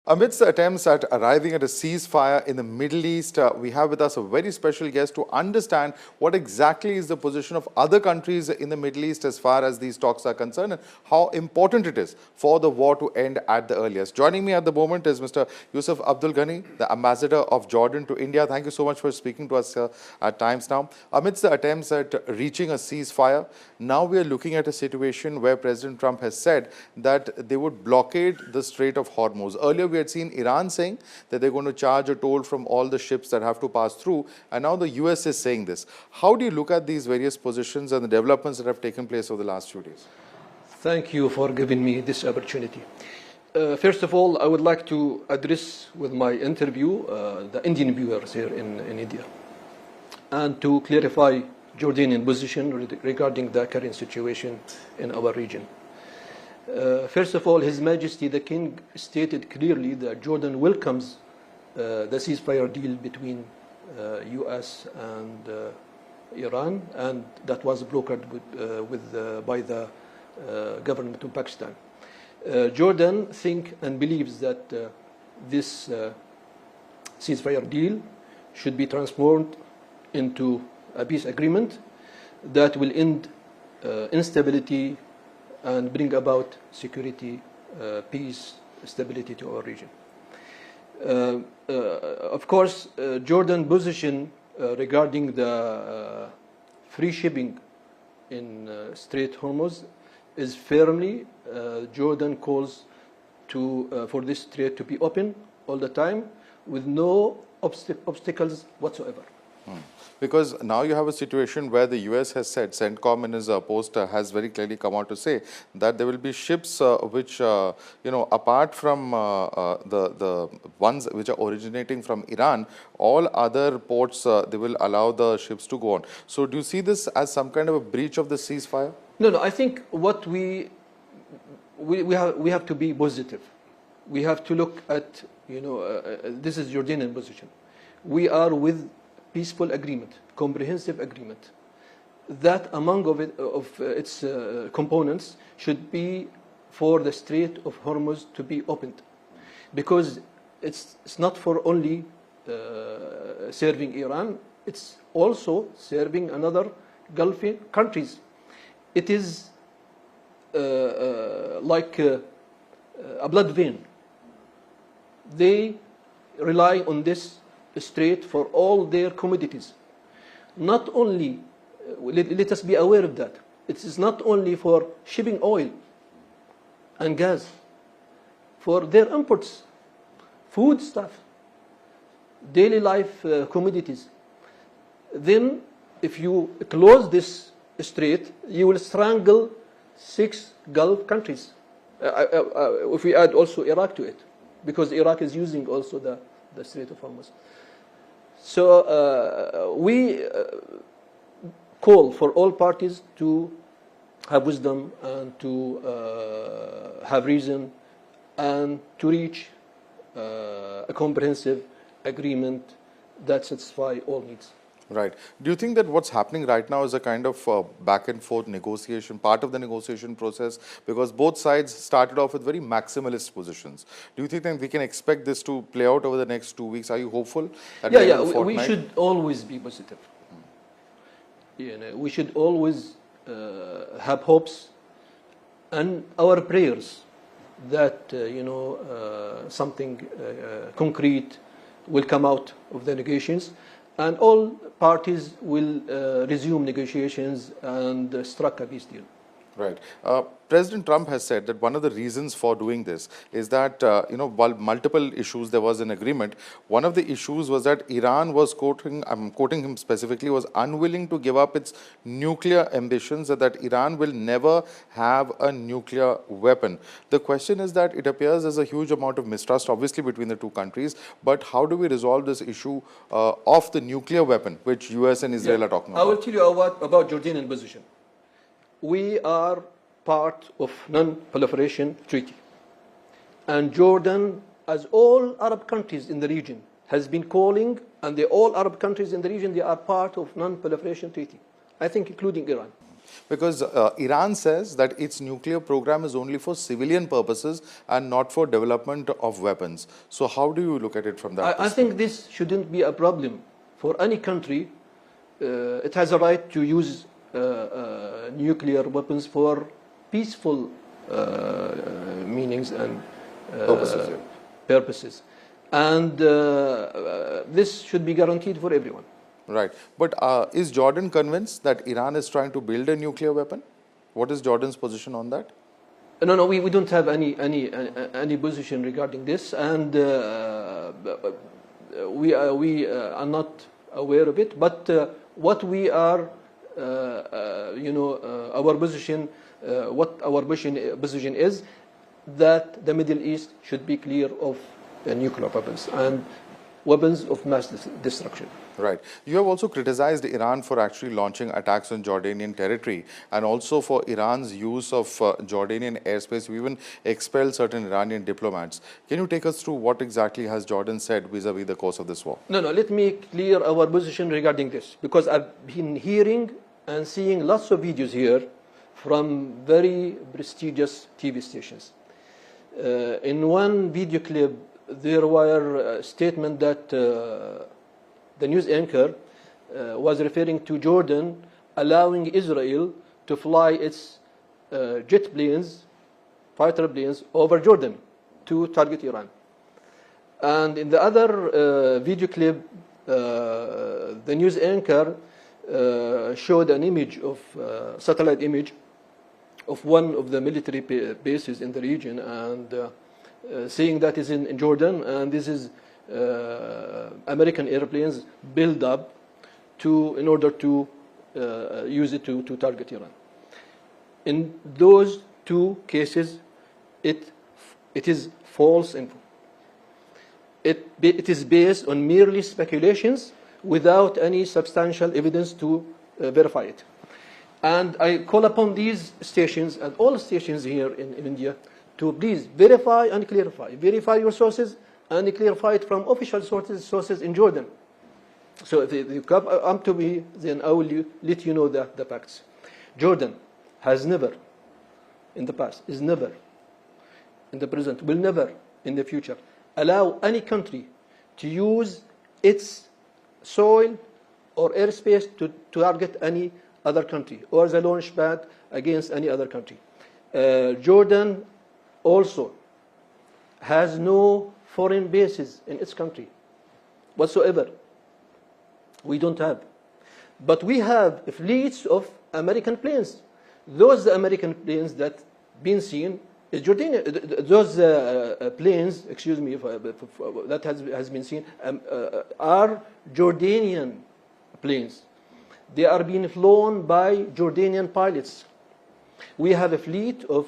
Amidst the attempts at arriving at a ceasefire in the Middle East, we have with us a very special guest to understand what exactly is the position of other countries in the Middle East as far as these talks are concerned and how important it is for the war to end at the earliest. Joining me at the moment is Mr. Yousef Abdelghani, the ambassador of Jordan to India. Thank you so much for speaking to us at times now. Amidst the attempts at reaching a ceasefire, now we are looking at a situation where President Trump has said that they would blockade the Strait of Hormuz. Earlier, we had seen Iran saying that they're going to charge a toll from all the ships that have to pass through, and now the US is saying this. How do you look at these various positions and the developments that have taken place over the last few days? Thank you for giving me this opportunity. First of all, I would like to address with my interview the Indian viewers here in India and to clarify Jordanian position regarding the current situation in our region. First of all, His Majesty the King stated clearly that Jordan welcomes the ceasefire deal between US and Iran, and that was brokered by the government of Pakistan. Jordan thinks and believes that this ceasefire deal should be transformed into a peace agreement that will end instability and bring about security, peace, stability to our region. Of course, Jordan's position regarding the free shipping in Strait Hormuz is firmly, Jordan calls for this strait to be open all the time with no obstacles whatsoever. Because now you have a situation where the US has said, CENTCOM in his post has very clearly come out to say that there will be ships which, apart from the ones which are originating from Iran, all other ports, they will allow the ships to go on. So do you see this as some kind of a breach of the ceasefire? No, I think what we have to be positive. We have to look at, this is Jordanian position. We are with peaceful agreement, comprehensive agreement, that among its components should be for the Strait of Hormuz to be opened, because it's not for only serving Iran, it's also serving another Gulf countries. It is like a blood vein. They rely on this strait for all their commodities. Not only, let us be aware of that, it is not only for shipping oil and gas, for their imports, food stuff, daily life commodities. Then if you close this strait, you will strangle 6 Gulf countries. If we add also Iraq to it, because Iraq is using also the Strait of Hormuz. So we call for all parties to have wisdom and to have reason and to reach a comprehensive agreement that satisfies all needs. Right. Do you think that what's happening right now is a kind of back and forth negotiation, part of the negotiation process, because both sides started off with very maximalist positions? Do you think that we can expect this to play out over the next 2 weeks? Are you hopeful? We should always be positive. We should always have hopes and our prayers that something concrete will come out of the negotiations, and all parties will resume negotiations and strike a peace deal. Right. President Trump has said that one of the reasons for doing this is that, while multiple issues there was an agreement, one of the issues was that Iran was, I'm quoting him specifically, was unwilling to give up its nuclear ambitions, that Iran will never have a nuclear weapon. The question is that it appears there's a huge amount of mistrust, obviously, between the two countries, but how do we resolve this issue of the nuclear weapon, which US and Israel are talking about? I will tell you about Jordanian position. We are part of non-proliferation treaty. And Jordan, as all Arab countries in the region, has been calling, and all Arab countries in the region, they are part of non-proliferation treaty. I think including Iran. Because Iran says that its nuclear program is only for civilian purposes and not for development of weapons. So how do you look at it from that I think this shouldn't be a problem for any country. It has a right to use nuclear weapons for peaceful meanings and purposes. And this should be guaranteed for everyone. Right. But is Jordan convinced that Iran is trying to build a nuclear weapon? What is Jordan's position on that? No, we don't have any position regarding this, and we are not aware of it. But what we are, our position, what our position is that the Middle East should be clear of nuclear weapons and weapons of mass destruction. Right. You have also criticized Iran for actually launching attacks on Jordanian territory and also for Iran's use of Jordanian airspace. You even expelled certain Iranian diplomats. Can you take us through what exactly has Jordan said vis-a-vis the course of this war? No, let me clear our position regarding this, because I've been hearing and seeing lots of videos here from very prestigious TV stations. In one video clip, there were statements that the news anchor was referring to Jordan allowing Israel to fly its jet planes, fighter planes, over Jordan to target Iran. And in the other video clip, the news anchor showed an image of satellite image of one of the military bases in the region, and saying that is in Jordan, and this is American airplanes build up in order to use it to target Iran. In those two cases, it is false info. It is based on merely speculations without any substantial evidence to verify it. And I call upon these stations and all stations here in India to please verify and clarify. Verify your sources and clarify it from official sources in Jordan. So if you come up to me, then I will let you know the facts. Jordan has never, in the past, is never, in the present, will never, in the future, allow any country to use its soil or airspace to target any other country or the launch pad against any other country. Jordan also has no foreign bases in its country whatsoever. We don't have. But we have fleets of American planes. Those American planes that been seen is Jordanian. Those planes, excuse me, that has been seen are Jordanian planes. They are being flown by Jordanian pilots. We have a fleet of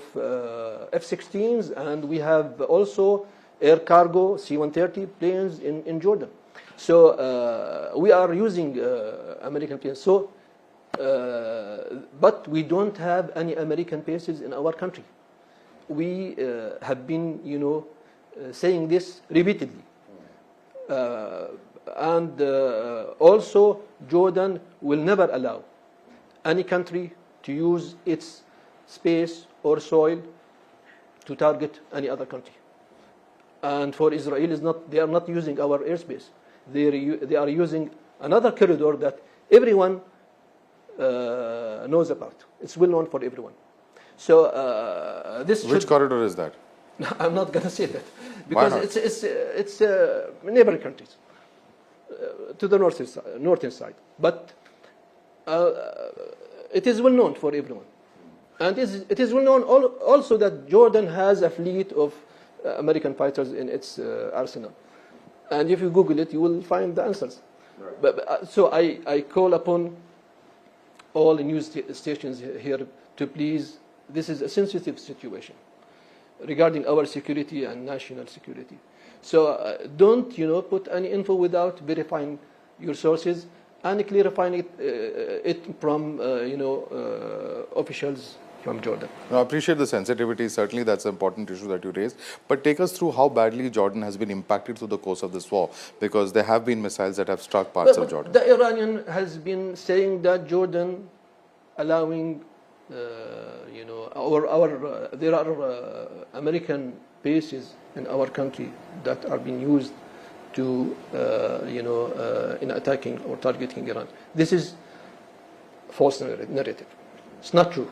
F-16s, and we have also air cargo C-130 planes in Jordan. So we are using American planes. So, but we don't have any American bases in our country. We have been, saying this repeatedly. And also, Jordan will never allow any country to use its space or soil to target any other country. And for Israel, they are not using our airspace. They are using another corridor that everyone knows about. It's well known for everyone. So Which corridor is that? I'm not going to say that because it's neighboring countries to the northern side. But it is well known for everyone, and it is well known also that Jordan has a fleet of American fighters in its arsenal. And if you Google it, you will find the answers. Right. So I call upon all the news stations here to please. This is a sensitive situation regarding our security and national security. So don't put any info without verifying your sources and clarifying it from officials from Jordan. No, I appreciate the sensitivity. Certainly, that's an important issue that you raised. But take us through how badly Jordan has been impacted through the course of this war, because there have been missiles that have struck parts of Jordan. The Iranian has been saying that Jordan allowing, there are American bases in our country that are being used to, in attacking or targeting Iran. This is false narrative. It's not true.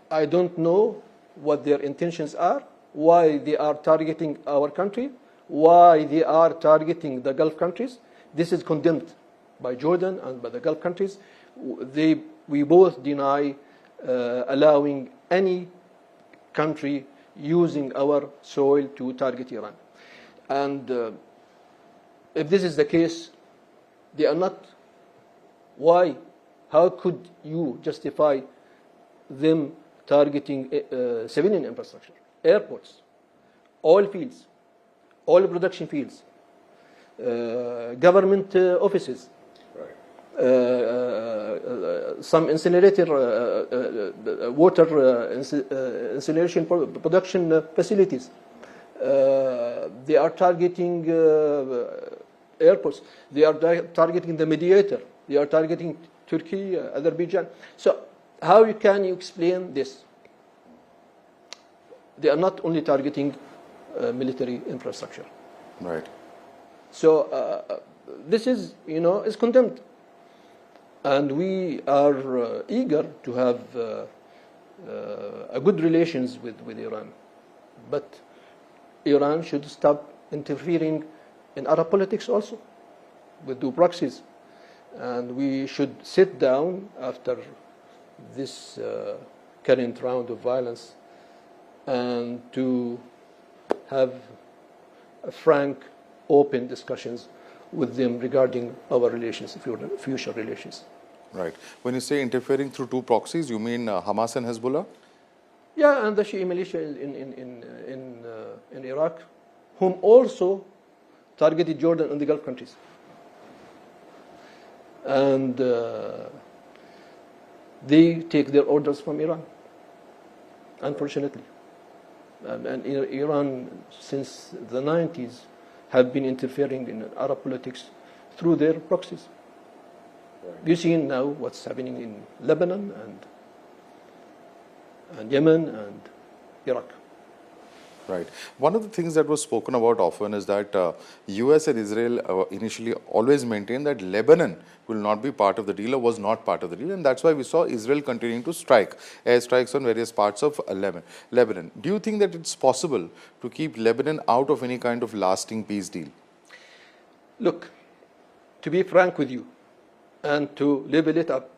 I don't know what their intentions are, why they are targeting our country, why they are targeting the Gulf countries. This is condemned by Jordan and by the Gulf countries. We both deny allowing any country using our soil to target Iran. And if this is the case, they are not. Why? How could you justify them targeting civilian infrastructure, airports, oil fields, oil production fields, government offices, some incinerator, water incineration production facilities. They are targeting airports. They are targeting the mediator. They are targeting Turkey, Azerbaijan. So how can you explain this? They are not only targeting military infrastructure. Right. So this is, is condemned. And we are eager to have a good relations with Iran. But Iran should stop interfering in Arab politics also with the proxies. And we should sit down after this current round of violence and to have a frank, open discussions with them regarding our relations, future relations. Right. When you say interfering through two proxies, you mean Hamas and Hezbollah? Yeah, and the Shia militia in Iraq, whom also targeted Jordan and the Gulf countries. And they take their orders from Iran, unfortunately. And Iran, since the 90s, have been interfering in Arab politics through their proxies. You see now what's happening in Lebanon and Yemen and Iraq. Right. One of the things that was spoken about often is that US and Israel initially always maintained that Lebanon will not be part of the deal or was not part of the deal, and that's why we saw Israel continuing to strike airstrikes on various parts of Lebanon. Do you think that it's possible to keep Lebanon out of any kind of lasting peace deal? Look, to be frank with you and to level it up,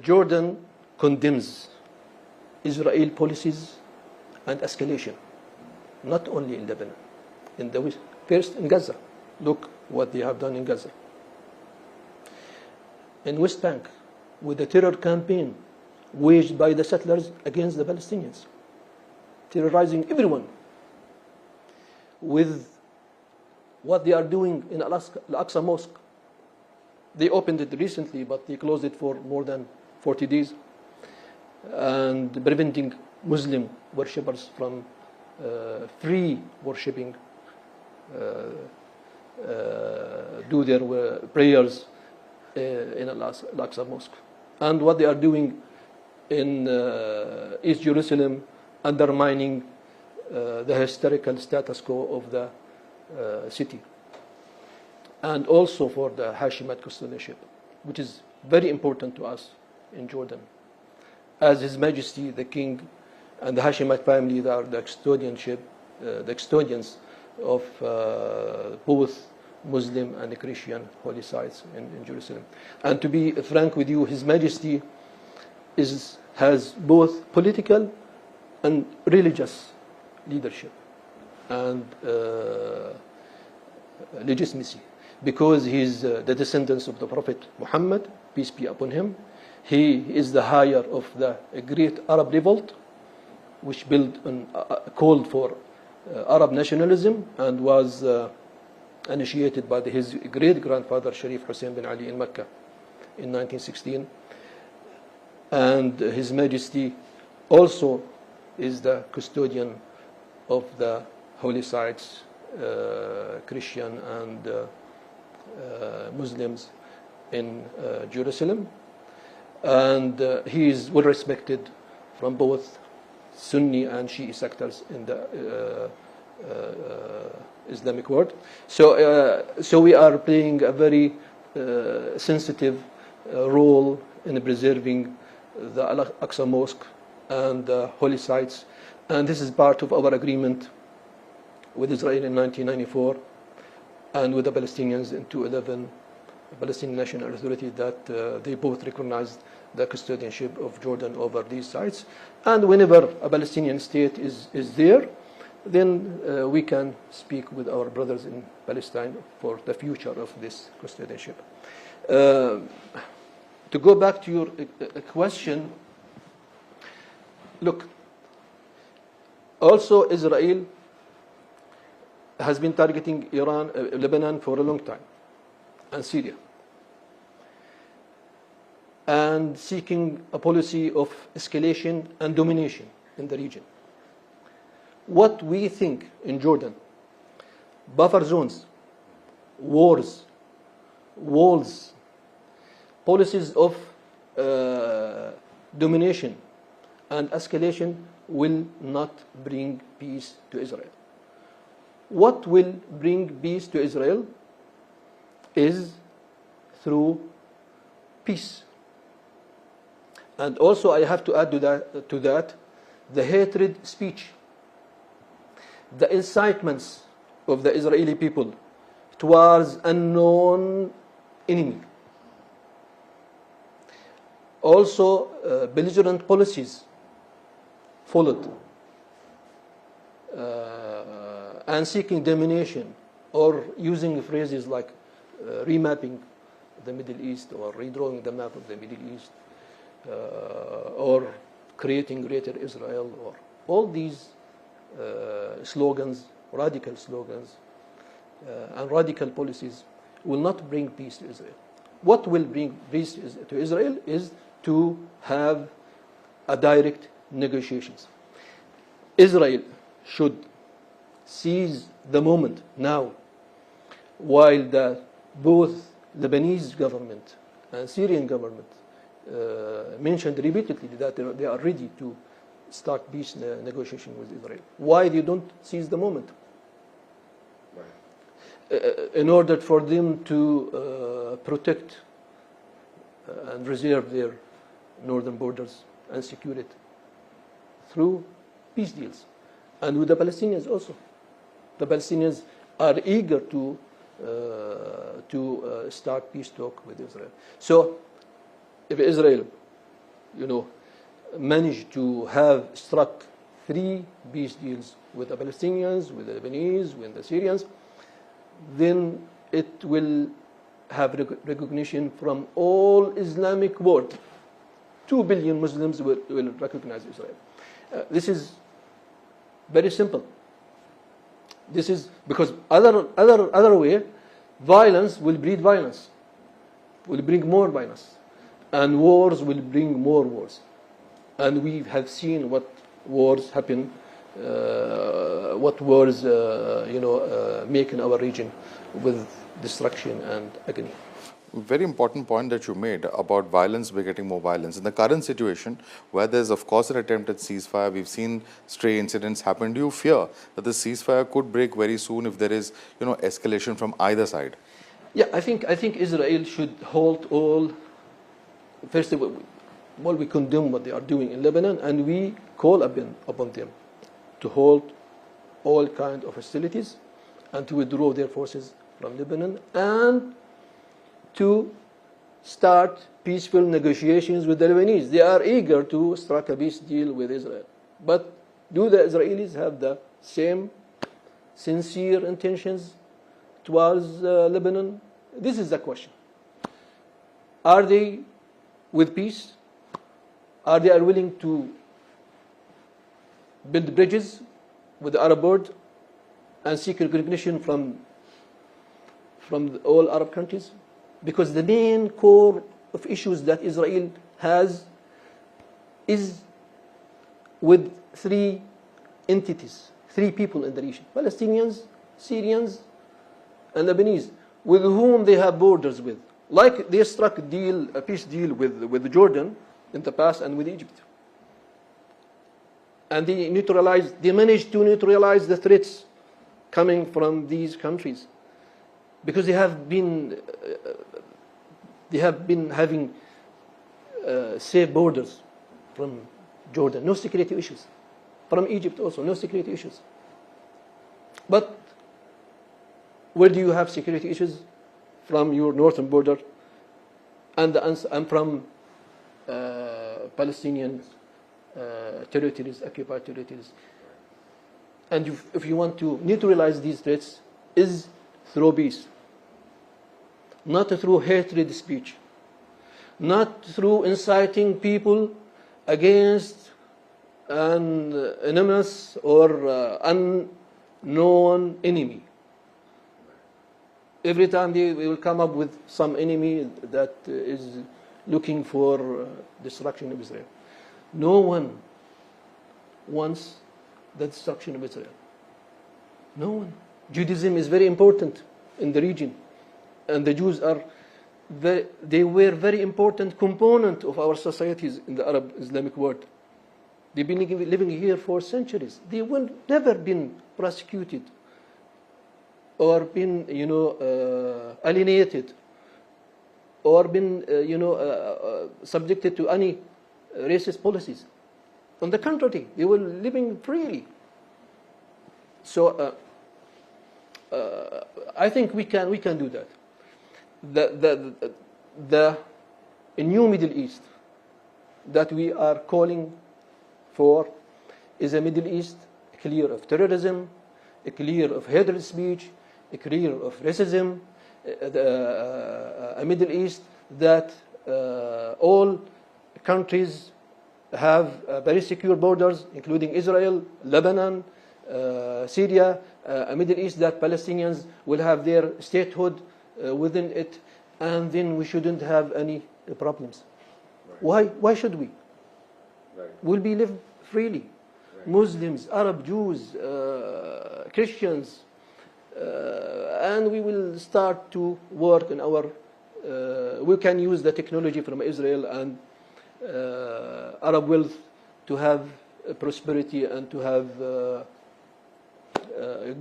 Jordan condemns Israel policies and escalation, not only in Lebanon, in the West, first in Gaza. Look what they have done in Gaza. In West Bank, with the terror campaign waged by the settlers against the Palestinians, terrorizing everyone. With what they are doing in Al-Aqsa Mosque. They opened it recently, but they closed it for more than 40 days. And preventing Muslim worshippers from free worshipping, do their prayers in Al-Aqsa Mosque. And what they are doing in East Jerusalem, undermining the historical status quo of the city. And also for the Hashemite custodianship, which is very important to us in Jordan. As His Majesty the King and the Hashemite family, they are the custodians of both Muslim and Christian holy sites in Jerusalem. And to be frank with you, His Majesty has both political and religious leadership and legitimacy, because he's the descendants of the Prophet Muhammad, peace be upon him. He is the higher of the great Arab revolt, which called for Arab nationalism and was initiated by his great-grandfather Sharif Hussein bin Ali in Mecca in 1916. And His Majesty also is the custodian of the holy sites, Christian and Muslims, in Jerusalem, and he is well respected from both Sunni and Shi'i sectors in the Islamic world. So we are playing a very sensitive role in preserving the Al-Aqsa Mosque and the holy sites, and this is part of our agreement with Israel in 1994 and with the Palestinians in 2011, the Palestinian National Authority, that they both recognized the custodianship of Jordan over these sites. And whenever a Palestinian state is there, then we can speak with our brothers in Palestine for the future of this custodianship. To go back to your question, look, also Israel has been targeting Iran, Lebanon for a long time, and Syria, and seeking a policy of escalation and domination in the region. What we think in Jordan, buffer zones, wars, walls, policies of domination and escalation will not bring peace to Israel. What will bring peace to Israel is through peace. And also I have to add to that the hatred speech, the incitements of the Israeli people towards a known enemy. Also belligerent policies followed, and seeking domination, or using phrases like remapping the Middle East, or redrawing the map of the Middle East, or creating greater Israel, or all these slogans, radical slogans, and radical policies will not bring peace to Israel. What will bring peace to Israel is to have a direct negotiations. Israel should seize the moment now, while both Lebanese government and Syrian government mentioned repeatedly that they are ready to start peace negotiation with Israel. Why they don't seize the moment? In order for them to protect and reserve their northern borders and secure it through peace deals. And with the Palestinians also. The Palestinians are eager to start peace talk with Israel. So if Israel, managed to have struck 3 peace deals with the Palestinians, with the Lebanese, with the Syrians, then it will have recognition from all Islamic world. 2 billion Muslims will recognize Israel. This is very simple. This is because other way, violence will breed violence, will bring more violence, and wars will bring more wars. And we have seen what wars happen, what wars make in our region with destruction and agony. Very important point that you made about violence begetting more violence. In the current situation, where there's of course an attempt at ceasefire, we've seen stray incidents happen. Do you fear that the ceasefire could break very soon if there is, escalation from either side? Yeah, I think Israel should halt all. First of all, we condemn what they are doing in Lebanon, and we call upon them to halt all kinds of hostilities and to withdraw their forces from Lebanon and to start peaceful negotiations with the Lebanese. They are eager to strike a peace deal with Israel. But do the Israelis have the same sincere intentions towards Lebanon? This is the question. Are they with peace? Are they willing to build bridges with the Arab world and seek recognition from all Arab countries? Because the main core of issues that Israel has is with 3 entities, 3 people in the region: Palestinians, Syrians, and Lebanese, with whom they have borders with, like they struck a peace deal with Jordan in the past and with Egypt. And they managed to neutralize the threats coming from these countries, because they have been having safe borders from Jordan, no security issues. From Egypt also, no security issues. But where do you have security issues? From your northern border and from Palestinian territories, occupied territories. And if you want to neutralize these threats, is through peace, not through hatred speech, not through inciting people against an anonymous or unknown enemy. Every time they will come up with some enemy that is looking for destruction of Israel. No one wants the destruction of Israel. No one. Judaism is very important in the region, and the Jews they were very important component of our societies in the Arab Islamic world. They've been living here for centuries. They will never been prosecuted or been, alienated or been, subjected to any racist policies. On the contrary, they were living freely. So I think we can do that. The new Middle East that we are calling for is a Middle East clear of terrorism, clear of hatred speech, clear of racism, a Middle East that all countries have very secure borders, including Israel, Lebanon, Syria, a Middle East that Palestinians will have their statehood within it, and then we shouldn't have any problems. Right. Why should we? Right. Will be live freely. Right. Muslims, Arab Jews, Christians, and we will start to work in our. We can use the technology from Israel and Arab wealth to have prosperity and to have a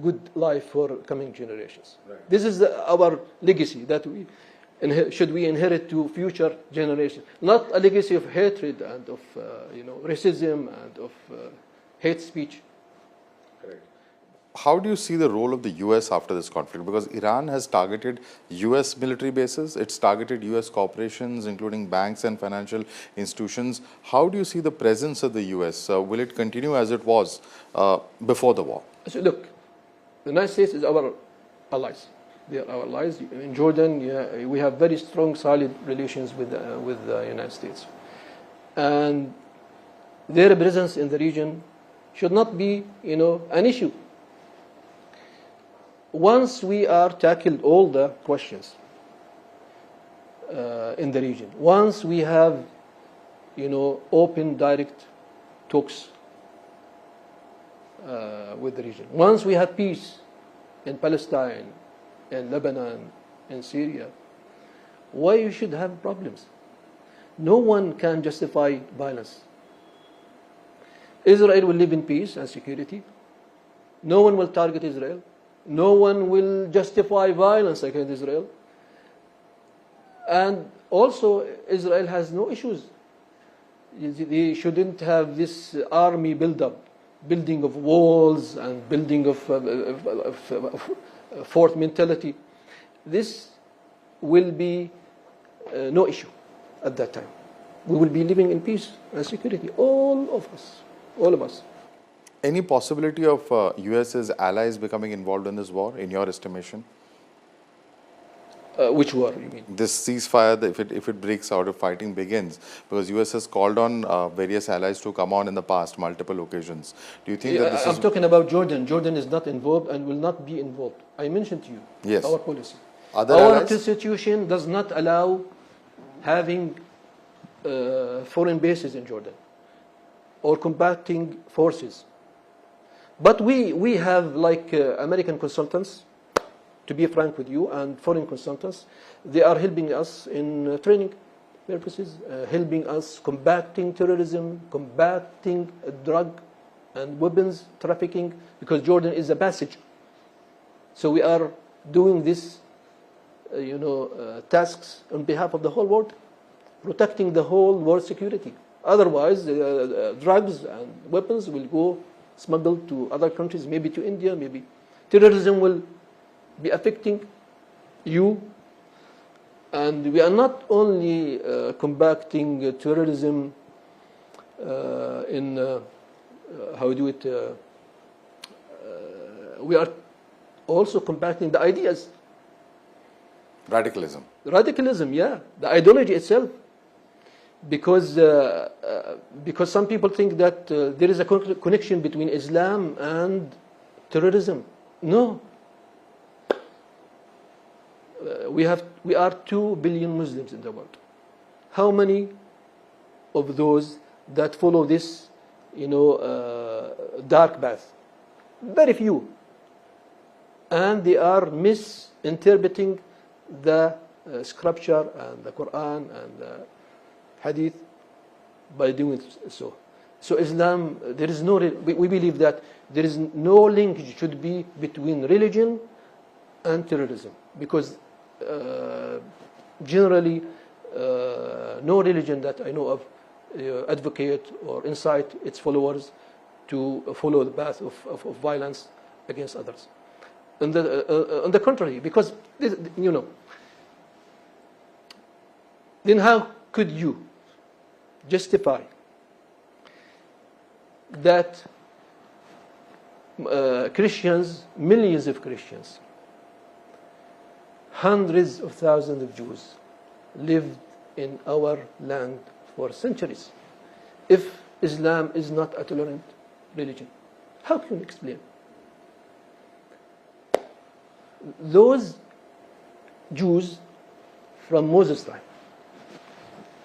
good life for coming generations. Right. This is our legacy that we should we inherit to future generations, not a legacy of hatred and of racism and of hate speech. Correct. How do you see the role of the US after this conflict? Because Iran has targeted US military bases, it's targeted US corporations, including banks and financial institutions. How do you see the presence of the US? Will it continue as it was before the war? So look, the United States is our allies. They are our allies. In Jordan, we have very strong, solid relations with the United States. And their presence in the region should not be, an issue. Once we are tackled all the questions in the region, once we have, open, direct talks with the region, once we have peace in Palestine, in Lebanon, in Syria, why you should have problems? No one can justify violence. Israel will live in peace and security. No one will target Israel. No one will justify violence against Israel. And also, Israel has no issues. They shouldn't have this army building of walls and building of fort mentality. This will be no issue at that time. We will be living in peace and security, all of us. Any possibility of US's allies becoming involved in this war, in your estimation? Which war, you mean? This ceasefire, if it breaks out, if fighting begins, because US has called on various allies to come on in the past, multiple occasions. Do you think that this I'm talking about Jordan. Jordan is not involved and will not be involved. I mentioned to you Yes. our policy. Other Our allies? constitution does not allow having foreign bases in Jordan or combating forces. But we have, like American consultants, to be frank with you, and foreign consultants, they are helping us in training purposes, helping us combating terrorism, combating drug and weapons trafficking, because Jordan is a passage. So we are doing this, tasks on behalf of the whole world, protecting the whole world security. Otherwise, drugs and weapons will go smuggled to other countries, maybe to India, maybe. Terrorism will be affecting you. And we are not only combating terrorism we are also combating the ideas. Radicalism. Radicalism, yeah, the ideology itself. Because some people think that there is a connection between Islam and terrorism. No. We are 2 billion Muslims in the world. How many of those that follow this, dark path? Very few. And they are misinterpreting the scripture and the Quran and the Hadith by doing so. So Islam, there is no. We believe that there is no linkage should be between religion and terrorism, because generally no religion that I know of advocate or incite its followers to follow the path of violence against others. On the contrary, because then how could you justify that Christians, millions of Christians, hundreds of thousands of Jews lived in our land for centuries, if Islam is not a tolerant religion? How can you explain? Those Jews from Moses' time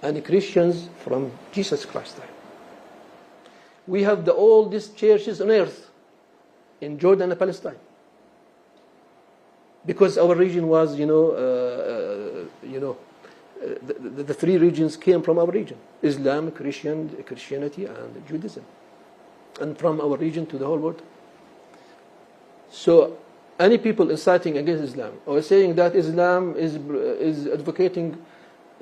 and Christians from Jesus Christ's time. We have the oldest churches on earth in Jordan and Palestine, because our region was, the 3 regions came from our region: Islam, Christianity, and Judaism, and from our region to the whole world. So, any people inciting against Islam or saying that Islam is advocating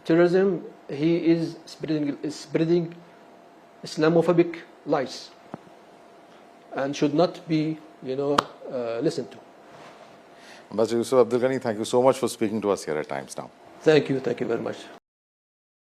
terrorism, he is spreading Islamophobic lies, and should not be, listened to. Ambassador Yousef Abdelghani, thank you so much for speaking to us here at Times Now. Thank you very much.